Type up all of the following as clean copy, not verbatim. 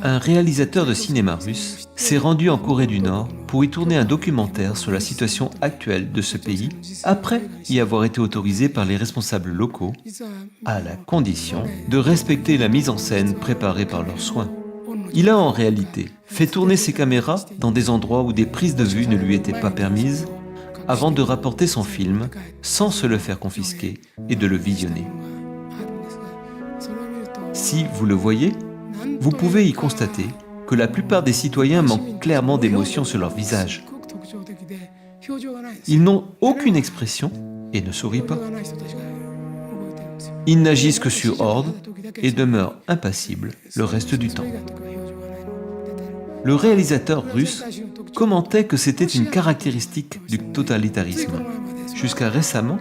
Un réalisateur de cinéma russe s'est rendu en Corée du Nord pour y tourner un documentaire sur la situation actuelle de ce pays après y avoir été autorisé par les responsables locaux, à la condition de respecter la mise en scène préparée par leurs soins. Il a en réalité fait tourner ses caméras dans des endroits où des prises de vue ne lui étaient pas permises avant de rapporter son film sans se le faire confisquer et de le visionner. Si vous le voyez, vous pouvez y constater que la plupart des citoyens manquent clairement d'émotion sur leur visage. Ils n'ont aucune expression et ne sourient pas. Ils n'agissent que sur ordre et demeurent impassibles le reste du temps. Le réalisateur russe commentait que c'était une caractéristique du totalitarisme. Jusqu'à récemment,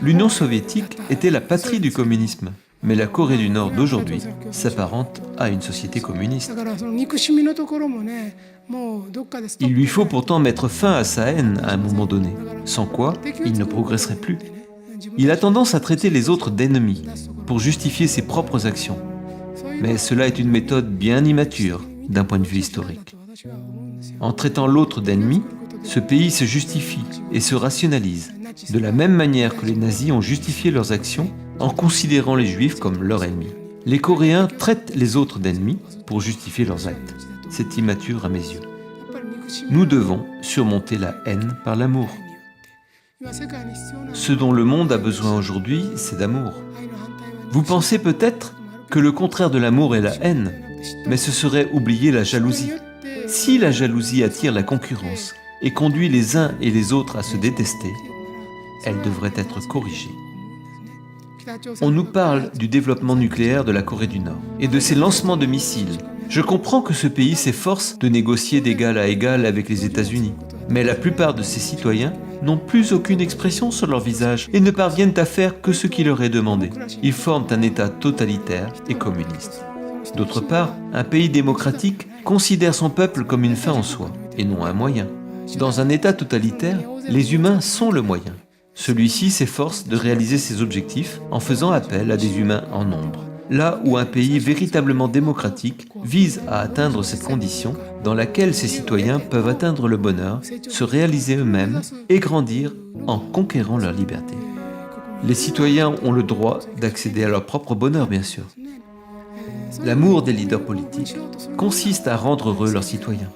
l'Union soviétique était la patrie du communisme. Mais la Corée du Nord d'aujourd'hui s'apparente à une société communiste. Il lui faut pourtant mettre fin à sa haine à un moment donné, sans quoi il ne progresserait plus. Il a tendance à traiter les autres d'ennemis pour justifier ses propres actions. Mais cela est une méthode bien immature d'un point de vue historique. En traitant l'autre d'ennemi, ce pays se justifie et se rationalise, de la même manière que les nazis ont justifié leurs actions en considérant les juifs comme leurs ennemis. Les Coréens traitent les autres d'ennemis pour justifier leurs actes. C'est immature à mes yeux. Nous devons surmonter la haine par l'amour. Ce dont le monde a besoin aujourd'hui, c'est d'amour. Vous pensez peut-être que le contraire de l'amour est la haine, mais ce serait oublier la jalousie. Si la jalousie attire la concurrence et conduit les uns et les autres à se détester, elle devrait être corrigée. On nous parle du développement nucléaire de la Corée du Nord et de ses lancements de missiles. Je comprends que ce pays s'efforce de négocier d'égal à égal avec les États-Unis, mais la plupart de ses citoyens n'ont plus aucune expression sur leur visage et ne parviennent à faire que ce qui leur est demandé. Ils forment un État totalitaire et communiste. D'autre part, un pays démocratique considère son peuple comme une fin en soi et non un moyen. Dans un État totalitaire, les humains sont le moyen. Celui-ci s'efforce de réaliser ses objectifs en faisant appel à des humains en nombre. Là où un pays véritablement démocratique vise à atteindre cette condition dans laquelle ses citoyens peuvent atteindre le bonheur, se réaliser eux-mêmes et grandir en conquérant leur liberté. Les citoyens ont le droit d'accéder à leur propre bonheur, bien sûr. L'amour des leaders politiques consiste à rendre heureux leurs citoyens.